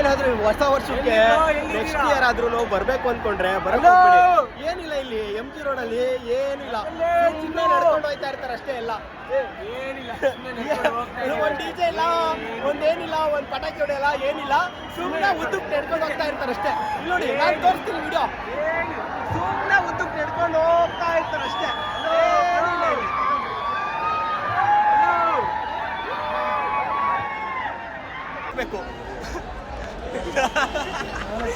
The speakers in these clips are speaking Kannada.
ನೀವೇನಾದ್ರೂ ಹೊಸ ವರ್ಷಕ್ಕೆ ನೆಕ್ಸ್ಟ್ ಇಯರ್ ಆದ್ರೂ ಬರ್ಬೇಕು ಅನ್ಕೊಂಡ್ರೆ ಬರಕ್ಕೆ ಏನಿಲ್ಲ ಇಲ್ಲಿ MG ರೋಡಲ್ಲಿ ಏನಿಲ್ಲ, ಸುಮ್ಮನೆ ನಡ್ಕೊಂಡು ಹೋಗ್ತಾ ಇರ್ತಾರೆ ಅಷ್ಟೇ. ಎಲ್ಲ ಒಂದ್ DJ ಇಲ್ಲ, ಒಂದೇನಿಲ್ಲ, ಒಂದ್ ಪಟಾಕಿ ಹೊಡೆಯಲ್ಲ, ಏನಿಲ್ಲ, ಸುಮ್ಮನೆ ಉದ್ದಕ್ಕೆ ನಡ್ಕೊಂಡು ಹೋಗ್ತಾ ಇರ್ತಾರೆ ಅಷ್ಟೇ. ಇಲ್ಲಿ ನೋಡಿ, ನಾನು ತೋರಿಸ್ತೀನಿ ವಿಡಿಯೋ, ಸುಮ್ಮನೆ ಉದ್ದಕ್ಕೆ ನಡ್ಕೊಂಡು ಹೋಗ್ತಾ ಇರ್ತಾರೆ ಅಷ್ಟೇ.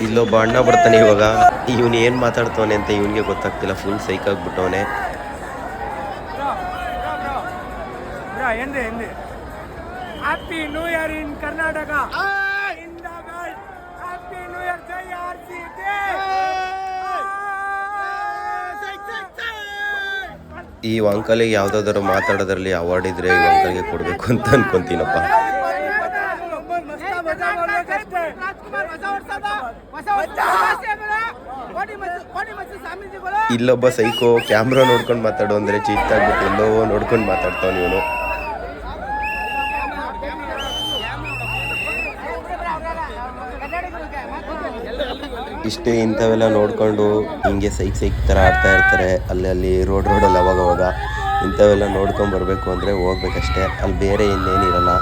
ಇಲ್ಲೊಬ್ಬ ಅಣ್ಣ ಬರ್ತಾನೆ ಇವಾಗ. ಇವನು ಏನು ಮಾತಾಡ್ತವನೆ ಅಂತ ಇವನಿಗೆ ಗೊತ್ತಾಗ್ತಿಲ್ಲ, ಫುಲ್ ಸೈಕ್ ಆಗ್ಬಿಟ್ಟವನೆ. Happy new year in Karnataka. Happy new year, ಜೈ RCB. ಈ ಅಂಕಲಿಗೆ ಯಾವುದಾದ್ರು ಮಾತಾಡೋದ್ರಲ್ಲಿ ಅವಾರ್ಡ್ ಇದ್ರೆ ಈ ಅಂಕಲ್ಗೆ ಕೊಡಬೇಕು ಅಂತ ಅನ್ಕೊಂತೀನಪ್ಪ. ಇಲ್ಲೊಬ್ಬ ಸೈಕೋ ಕ್ಯಾಮ್ರಾ ನೋಡ್ಕೊಂಡು ಮಾತಾಡೋ ಅಂದ್ರೆ ಚಿತ್ತಾಗ್ಬಿಟ್ಟು ಎಲ್ಲೋ ನೋಡ್ಕೊಂಡು ಮಾತಾಡ್ತಾವ ಇವನು. ಇಷ್ಟೇ ಇಂಥವೆಲ್ಲ ನೋಡ್ಕೊಂಡು ಹಿಂಗೆ ಸೈಕ್ ಥರ ಆಡ್ತಾ ಇರ್ತಾರೆ ಅಲ್ಲಿ ರೋಡಲ್ಲಿ ಅವಾಗ ಇಂಥವೆಲ್ಲ ನೋಡ್ಕೊಂಡು ಬರಬೇಕು ಅಂದರೆ ಹೋಗ್ಬೇಕಷ್ಟೇ. ಅಲ್ಲಿ ಬೇರೆ ಇನ್ನೇನಿರಲ್ಲ.